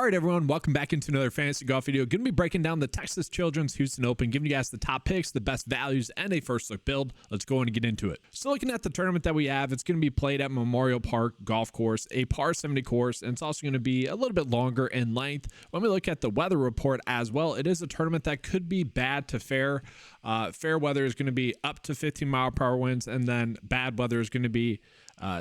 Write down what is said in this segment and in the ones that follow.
All right, everyone, welcome back into another fantasy golf video. Going to be breaking down the Texas Children's Houston Open, giving you guys the top picks, the best values, and a first look build. Let's go and get into it. So looking at the tournament that we have, it's going to be played at Memorial Park Golf Course, a par 70 course, and it's also going to be a little bit longer in length. When we look at the weather report as well, it is a tournament that could be bad to fair. Fair weather is going to be up to 15-mile-per-hour winds, and then bad weather is going to be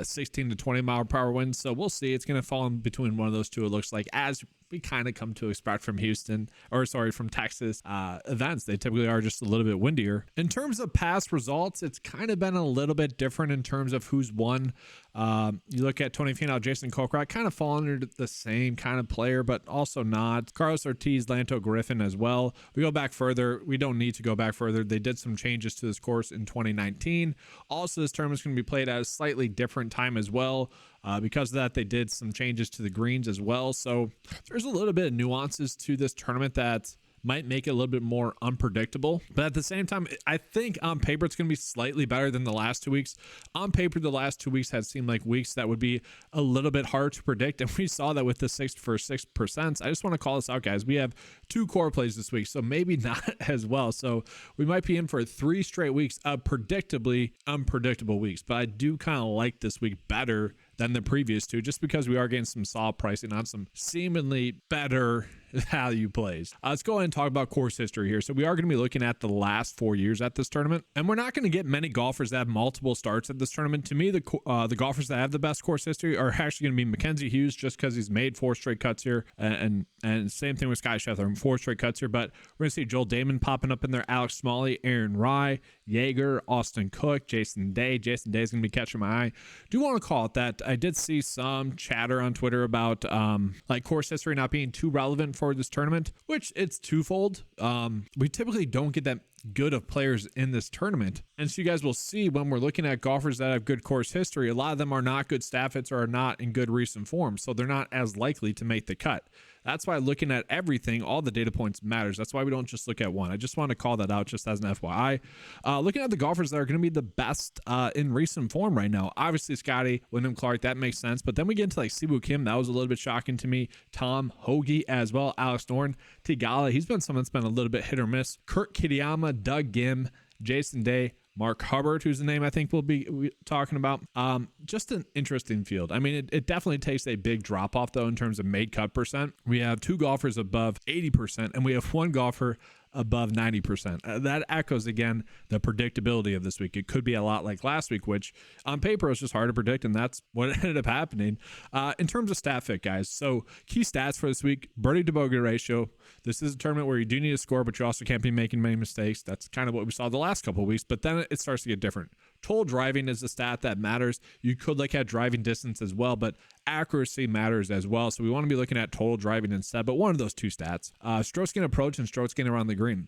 16 to 20-mile-per-hour winds. So we'll see. It's going to fall in between one of those two, it looks like, as we kind of come to expect from from Texas events. They typically are just a little bit windier. In terms of past results, it's kind of been a little bit different in terms of who's won. You look at Tony Finau, Jason Kokrak, kind of fall under the same kind of player, but also not. Carlos Ortiz, Lanto Griffin as well. We go back further. We don't need to go back further. They did some changes to this course in 2019. Also, this tournament's going to be played at a slightly different time as well. Because of that, they did some changes to the greens as well. So there's a little bit of nuances to this tournament that might make it a little bit more unpredictable. But at the same time, I think on paper, it's going to be slightly better than the last 2 weeks. On paper, the last 2 weeks had seemed like weeks that would be a little bit hard to predict. And we saw that with the 6%. I just want to call this out, guys. We have 2 core plays this week, so maybe not as well. So we might be in for 3 straight weeks of predictably unpredictable weeks. But I do kind of like this week better than the previous 2, just because we are getting some solid pricing on some seemingly better value plays. Let's go ahead and talk about course history here. So we are going to be looking at the last 4 years at this tournament, and we're not going to get many golfers that have multiple starts at this tournament. To me, the golfers that have the best course history are actually going to be Mackenzie Hughes, just because he's made 4 straight cuts here, and same thing with Sky Scheffler, 4 straight cuts here. But we're going to see Joel Damon popping up in there, Alex Smalley, Aaron Rye, Jaeger, Austin Cook, Jason Day. Jason Day is going to be catching my eye. Do want to call it that I did see some chatter on Twitter about like course history not being too relevant for this tournament, which it's twofold. We typically don't get that good of players in this tournament, and so you guys will see when we're looking at golfers that have good course history, a lot of them are not good stat fits or are not in good recent form, so they're not as likely to make the cut. That's why looking at everything, all the data points matters. That's why we don't just look at one. I just want to call that out just as an FYI. Looking at the golfers that are going to be the best in recent form right now, obviously Scotty, Wyndham Clark, that makes sense. But then we get into like Siwoo Kim. That was a little bit shocking to me. Tom Hoagie as well. Alex Noren, Tigala. He's been someone that's been a little bit hit or miss. Kurt Kitayama, Doug Gim, Jason Day, Mark Hubbard, who's the name I think we'll be talking about. Just an interesting field. I mean, it definitely takes a big drop off, though, in terms of made cut percent. We have 2 golfers above 80%, and we have 1 golfer above 90%. That echoes, again, the predictability of this week. It could be a lot like last week, which on paper was just hard to predict, and that's what ended up happening. In terms of stat fit, guys, so key stats for this week: birdie to bogey ratio. This is a tournament where you do need a score, but you also can't be making many mistakes. That's kind of what we saw the last couple of weeks, but then it starts to get different. Total driving is a stat that matters. You could look at driving distance as well, but accuracy matters as well. So we want to be looking at total driving instead, but one of those 2 stats. Strokes gain approach and strokes gain around the green.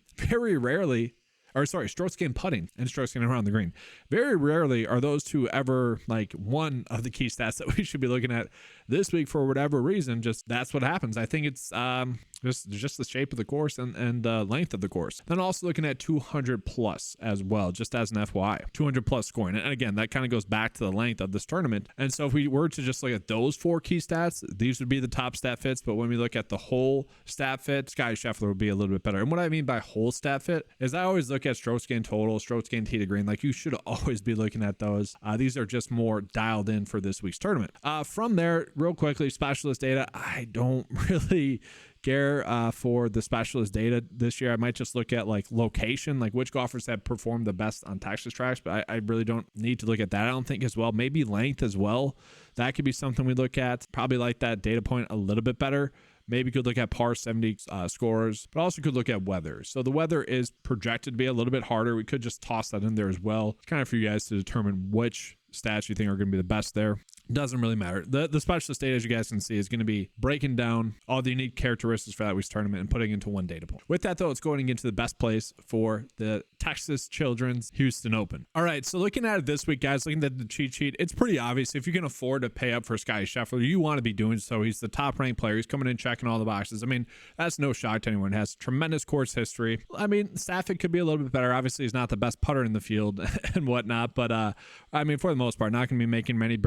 Strokes gain putting and strokes gain around the green. Very rarely are those 2 ever like one of the key stats that we should be looking at this week for whatever reason. Just that's what happens. I think it's just the shape of the course and the length of the course. Then also looking at 200 plus as well, just as an FYI, 200 plus scoring. And again, that kind of goes back to the length of this tournament. And so if we were to just look at those 4 key stats, these would be the top stat fits. But when we look at the whole stat fit, Sky Scheffler would be a little bit better. And what I mean by whole stat fit is I always look at strokes gain total, strokes gain tee to green. Like, you should always be looking at those. These are just more dialed in for this week's tournament. From there, real quickly, specialist data. I don't really care for the specialist data this year. I might just look at like location, like which golfers have performed the best on Texas tracks, but I really don't need to look at that, I don't think, as well. Maybe length as well. That could be something we look at. Probably like that data point a little bit better. Maybe could look at par 70 scores, but also could look at weather. So the weather is projected to be a little bit harder. We could just toss that in there as well. It's kind of for you guys to determine which stats you think are going to be the best there. Doesn't really matter. The specialist data, as you guys can see, is going to be breaking down all the unique characteristics for that week's tournament and putting into one data point. With that, though, let's go into the best place for the Texas Children's Houston Open. All right, so looking at it this week, guys, looking at the cheat sheet, it's pretty obvious. If you can afford to pay up for Sky Scheffler, you want to be doing so. He's the top-ranked player. He's coming in checking all the boxes. I mean, that's no shock to anyone. He has tremendous course history. I mean, Stafford could be a little bit better. Obviously, he's not the best putter in the field and whatnot, but I mean, for the most part, not going to be making many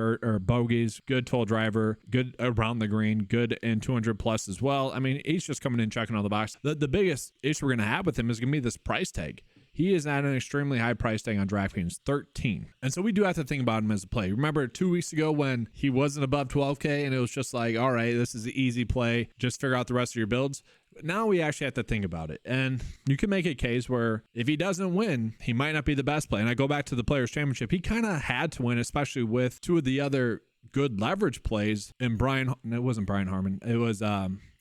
bogeys, good total driver, good around the green, good in 200 plus as well. I mean, he's just coming in checking all the boxes. The biggest issue we're going to have with him is going to be this price tag. He is at an extremely high price tag on DraftKings, 13. And so we do have to think about him as a play. Remember 2 weeks ago when he wasn't above 12K and it was just like, all right, this is the easy play. Just figure out the rest of your builds. Now we actually have to think about it. And you can make a case where if he doesn't win, he might not be the best play. And I go back to the Players' Championship. He kind of had to win, especially with two of the other good leverage plays. And it wasn't Brian Harmon. It was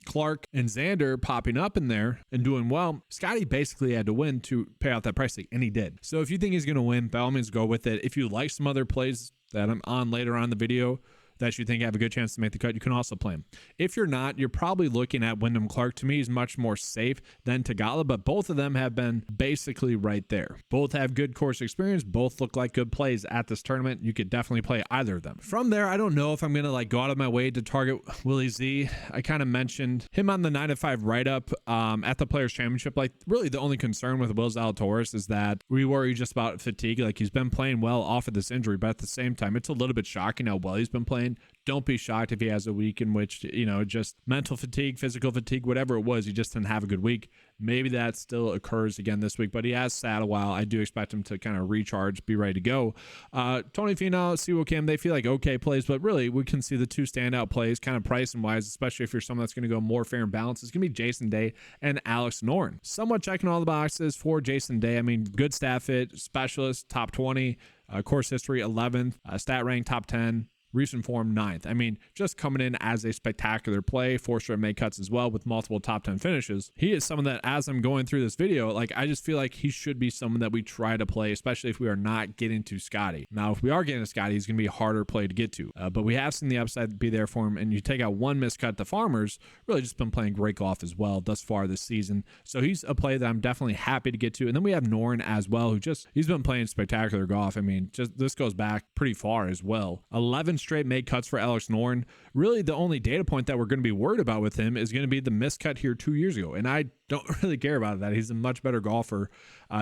Clark and Xander popping up in there and doing well. Scotty basically had to win to pay out that price tag, and he did. So if you think he's going to win, by all means, go with it. If you like some other plays that I'm on later on in the video that you think have a good chance to make the cut, you can also play him. If you're not, you're probably looking at Wyndham Clark. To me, he's much more safe than Tagala, but both of them have been basically right there. Both have good course experience. Both look like good plays at this tournament. You could definitely play either of them. From there, I don't know if I'm going to like go out of my way to target Willie Z. I kind of mentioned him on the 9-5 write-up at the Players' Championship. Like, really the only concern with Will Zalatoris is that we worry just about fatigue. Like, he's been playing well off of this injury, but at the same time, it's a little bit shocking how well he's been playing. Don't be shocked if he has a week in which, just mental fatigue, physical fatigue, whatever it was, he just didn't have a good week. Maybe that still occurs again this week, but he has sat a while. I do expect him to kind of recharge, be ready to go. Tony Finau, Siwoo Kim, they feel like okay plays, but really we can see the two standout plays kind of pricing wise, especially if you're someone that's going to go more fair and balanced. It's going to be Jason Day and Alex Noren. Somewhat checking all the boxes for Jason Day. I mean, good stat fit, specialist, top 20, course history, 11th, stat rank, top 10. Recent form 9th. I mean, just coming in as a spectacular play, 4 straight make cuts as well with multiple top 10 finishes. He is someone that, as I'm going through this video, like, I just feel like he should be someone that we try to play, especially if we are not getting to Scotty. Now, if we are getting to Scotty, he's going to be a harder play to get to, but we have seen the upside be there for him. And you take out one miscut, the Farmers really just been playing great golf as well thus far this season. So he's a play that I'm definitely happy to get to. And then we have Noren as well, who he's been playing spectacular golf. I mean, just this goes back pretty far as well. 11 straight made cuts for Alex Noren. Really, the only data point that we're going to be worried about with him is going to be the miscut here 2 years ago. And I don't really care about that. He's a much better golfer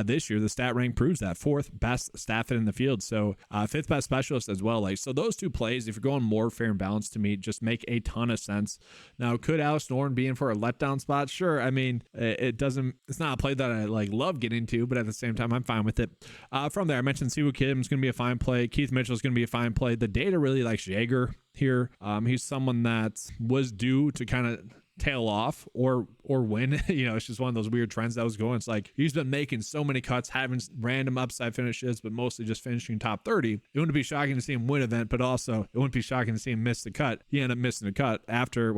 this year. The stat rank proves that. 4th best stat fit in the field. So 5th best specialist as well. Like, so those two plays, if you're going more fair and balanced, to me, just make a ton of sense. Now, could Alex Noren be in for a letdown spot? Sure. I mean, it's not a play that I like love getting to, but at the same time, I'm fine with it. From there, I mentioned Siwoo Kim's going to be a fine play. Keith Mitchell's going to be a fine play. The data really likes Jaeger here. He's someone that was due to kind of tail off or win. It's just one of those weird trends that was going. It's like he's been making so many cuts, having random upside finishes, but mostly just finishing top 30. It wouldn't be shocking to see him win an event, but also it wouldn't be shocking to see him miss the cut. He ended up missing the cut after,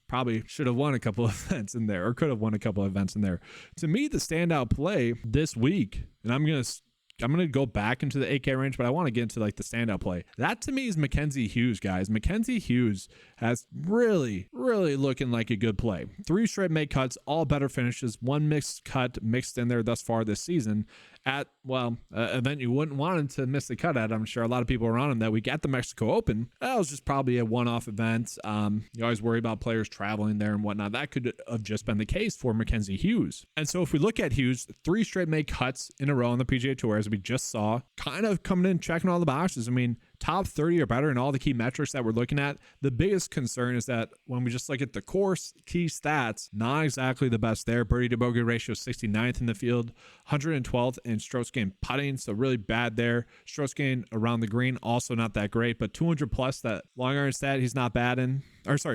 probably should have won a couple of events in there, or could have won a couple of events in there. To me, the standout play this week, and I'm going to go back into the 8K range, but I want to get into like the standout play. That to me is Mackenzie Hughes, guys. Mackenzie Hughes has really looking like a good play. 3 straight make cuts, all better finishes, 1 mixed cut mixed in there thus far this season at, an event you wouldn't want him to miss the cut at. I'm sure a lot of people around him that week at the Mexico Open. That was just probably a one-off event. You always worry about players traveling there and whatnot. That could have just been the case for Mackenzie Hughes. And so if we look at Hughes, 3 straight make cuts in a row on the PGA Tour, as we just saw, kind of coming in, checking all the boxes. I mean, top 30 or better in all the key metrics that we're looking at. The biggest concern is that when we just look at the course key stats, not exactly the best there. Birdie to bogey ratio 69th in the field, 112th in strokes gained putting, so really bad there. Strokes gained around the green, also not that great, but 200 plus, that long iron stat, he's not bad in.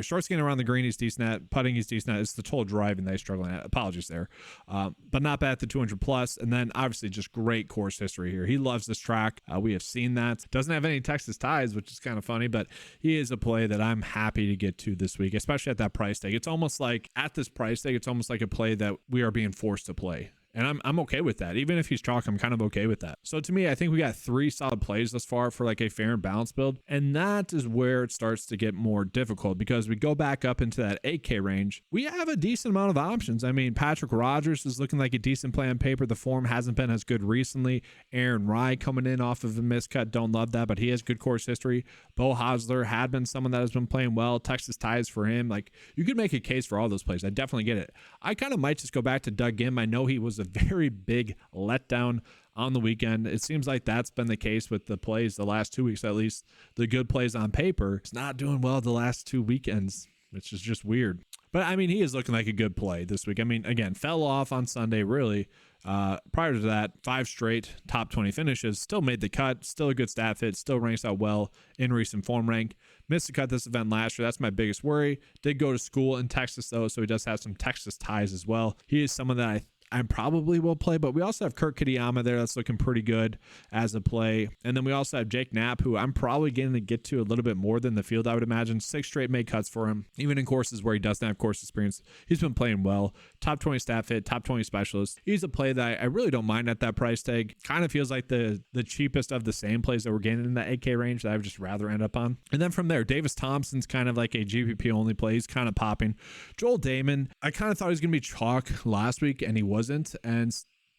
Strokes gained around the green, he's decent at. Putting, he's decent at. It's the total driving that he's struggling at. Apologies there. But not bad at the 200 plus. And then obviously just great course history here. He loves this track. We have seen that. Doesn't have any Texas ties, which is kind of funny, but he is a play that I'm happy to get to this week, especially at that price tag. It's almost like at this price tag, it's almost like a play that we are being forced to play. And I'm okay with that. Even if he's chalk, I'm kind of okay with that. So to me, I think we got 3 solid plays thus far for like a fair and balanced build. And that is where it starts to get more difficult, because we go back up into that 8K range. We have a decent amount of options. I mean, Patrick Rogers is looking like a decent play on paper. The form hasn't been as good recently. Aaron Rai coming in off of a miscut. Don't love that, but he has good course history. Bo Hosler had been someone that has been playing well. Texas ties for him. Like, you could make a case for all those plays. I definitely get it. I kind of might just go back to Doug Gim. I know he was a very big letdown on the weekend. It seems like that's been the case with the plays the last 2 weeks, at least the good plays on paper. It's not doing well the last 2 weekends, which is just weird. But I mean, he is looking like a good play this week. I mean, again, fell off on Sunday, really. Prior to that, 5 straight top 20 finishes, still made the cut, still a good stat fit, still ranks out well in recent form rank. Missed the cut this event last year. That's my biggest worry. Did go to school in Texas, though, so he does have some Texas ties as well. He is someone that I probably will play, but we also have Kurt Kitayama there. That's looking pretty good as a play. And then we also have Jake Knapp, who I'm probably going to get to a little bit more than the field, I would imagine. 6 straight made cuts for him, even in courses where he doesn't have course experience. He's been playing well. Top 20 stat fit, top 20 specialist. He's a play that I really don't mind at that price tag. Kind of feels like the cheapest of the same plays that we're getting in that 8K range that I would just rather end up on. And then from there, Davis Thompson's kind of like a GPP only play. He's kind of popping. Joel Damon, I kind of thought he was going to be chalk last week, and he wasn't. And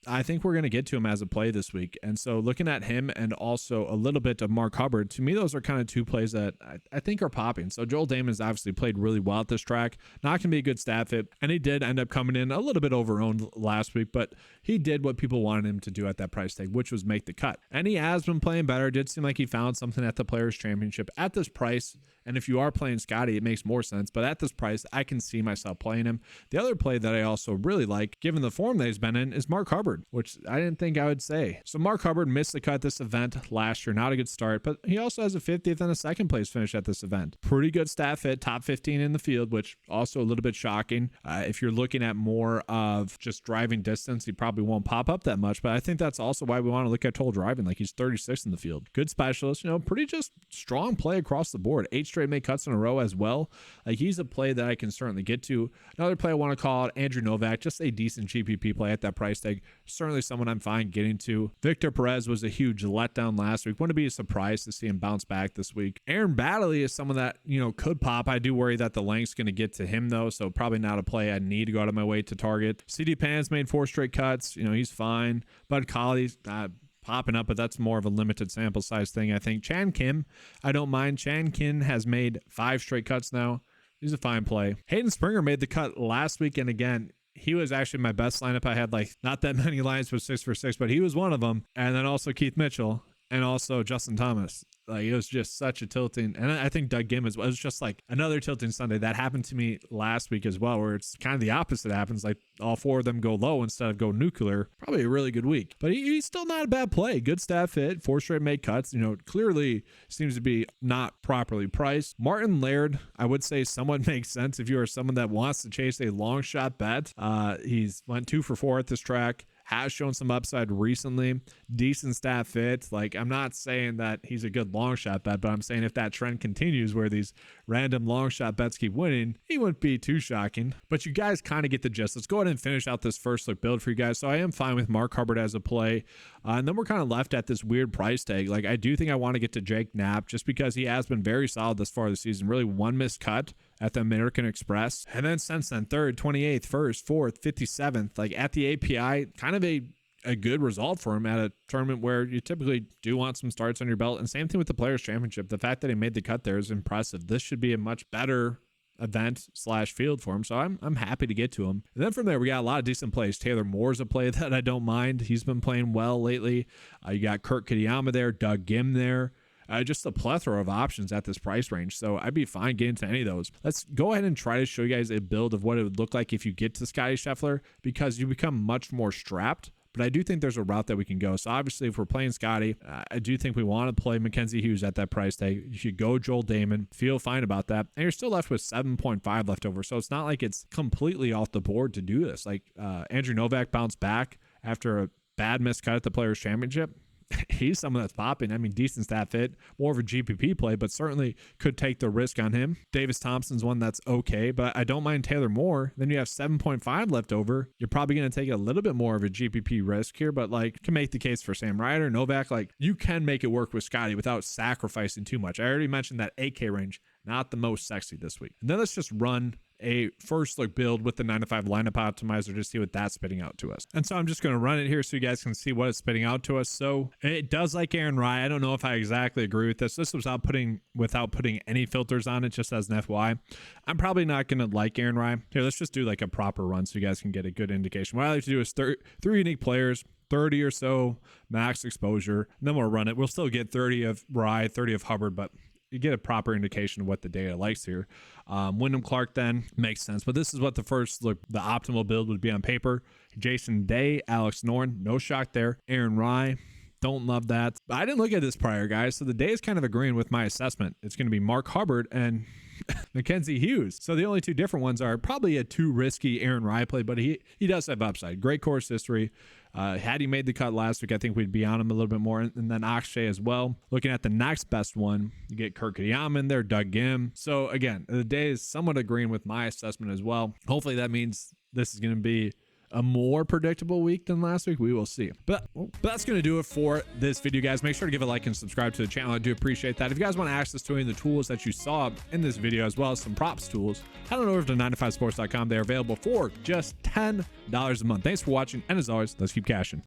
I think we're going to get to him as a play this week. And so looking at him and also a little bit of Mark Hubbard, to me, those are kind of 2 plays that I think are popping. So Joel Damon has obviously played really well at this track. Not going to be a good stat fit. And he did end up coming in a little bit over-owned last week, but he did what people wanted him to do at that price tag, which was make the cut. And he has been playing better. It did seem like he found something at the Players Championship at this price. And if you are playing Scotty, it makes more sense. But at this price, I can see myself playing him. The other play that I also really like, given the form that he's been in, is Mark Hubbard, which I didn't think I would say. So Mark Hubbard missed the cut this event last year. Not a good start, but he also has a 50th and a second place finish at this event. Pretty good stat fit, top 15 in the field, which also a little bit shocking. If you're looking at more of just driving distance, he probably won't pop up that much, but I think that's also why we want to look at total driving. Like, he's 36 in the field. Good specialist, pretty just strong play across the board. 8 straight make cuts in a row as well. Like, he's a play that I can certainly get to. Another play I want to call out, Andrew Novak, just a decent GPP play at that price tag. Certainly someone I'm fine getting to. Victor Perez was a huge letdown last week. Wouldn't be a surprise to see him bounce back this week. Aaron Baddeley is someone that, could pop. I do worry that the length's going to get to him, though, so probably not a play I need to go out of my way to target. CD Pan's made 4 straight cuts. He's fine. Bud Colley's popping up, but that's more of a limited sample size thing, I think. Chan Kim, I don't mind. Chan Kim has made 5 straight cuts now. He's a fine play. Hayden Springer made the cut last week, and again, he was actually my best lineup. I had not that many lines with 6 for 6, but he was one of them. And then also Keith Mitchell and also Justin Thomas. It was just such a tilting. And I think Doug Gibbons was just another tilting Sunday. That happened to me last week as well, where it's kind of the opposite happens. All 4 of them go low instead of go nuclear. Probably a really good week. But he's still not a bad play. Good stat fit, 4 straight made cuts. Clearly seems to be not properly priced. Martin Laird, I would say somewhat makes sense if you are someone that wants to chase a long shot bet. He's went 2 for 4 at this track. Has shown some upside recently. Decent stat fit. I'm not saying that he's a good long shot bet, but I'm saying if that trend continues where these random long shot bets keep winning, he wouldn't be too shocking. But you guys kind of get the gist. Let's go ahead and finish out this first look build for you guys. So I am fine with Mark Hubbard as a play. And then we're kind of left at this weird price tag. I do think I want to get to Jake Knapp just because he has been very solid this far this season. Really 1 missed cut at the American Express. And then since then, 3rd, 28th, 1st, 4th, 57th, at the API, kind of a good result for him at a tournament where you typically do want some starts on your belt. And same thing with the Players Championship. The fact that he made the cut there is impressive. This should be a much better event/field for him, so I'm happy to get to him. And then from there, we got a lot of decent plays. Taylor Moore's a play that I don't mind. He's been playing well lately. You got Kurt Kitayama there, Doug Gim there. Just a plethora of options at this price range. So I'd be fine getting to any of those. Let's go ahead and try to show you guys a build of what it would look like if you get to Scotty Scheffler, because you become much more strapped. But I do think there's a route that we can go. So obviously, if we're playing Scotty, I do think we want to play Mackenzie Hughes at that price tag. You should go Joel Damon. Feel fine about that. And you're still left with 7.5 left over. So it's not like it's completely off the board to do this. Andrew Novak bounced back after a bad missed cut at the Players Championship. He's someone that's popping. Decent stat fit, more of a GPP play, but certainly could take the risk on him. Davis Thompson's one that's okay, but I don't mind Taylor Moore. Then you have 7.5 left over. You're probably going to take a little bit more of a GPP risk here, but can make the case for Sam Ryder, Novak. You can make it work with Scotty without sacrificing too much. I already mentioned that 8K range, not the most sexy this week. And then let's just run a first look build with the 9-to-5 lineup optimizer to see what that's spitting out to us. And so I'm just going to run it here so you guys can see what it's spitting out to us. So it does like Aaron Rye. I don't know if I exactly agree with this. This was without putting any filters on it, just as an FYI. I'm probably not going to like Aaron Rye. Here, let's just do like a proper run so you guys can get a good indication. What I like to do is 3 unique players, 30 or so max exposure, and then we'll run it. We'll still get 30 of Rye, 30 of Hubbard, but you get a proper indication of what the data likes here. Wyndham Clark then makes sense, but this is what the optimal build would be on paper. Jason Day, Alex Noren, no shock there. Aaron Rye, don't love that. I didn't look at this prior, guys, so the Day is kind of agreeing with my assessment. It's going to be Mark Hubbard and Mackenzie Hughes. So the only two different ones are probably a too risky Aaron Rye play, but he does have upside. Great course history. Had he made the cut last week, I think we'd be on him a little bit more. And then Akshay as well. Looking at the next best one, you get Kirk Kiyama in there, Doug Gim. So again, the Day is somewhat agreeing with my assessment as well. Hopefully that means this is going to be a more predictable week than last week. We will see. But that's going to do it for this video, guys. Make sure to give a like and subscribe to the channel. I do appreciate that. If you guys want access to any of the tools that you saw in this video, as well as some props tools, head on over to 9to5sports.com. They're available for just $10 a month. Thanks for watching. And as always, let's keep cashing.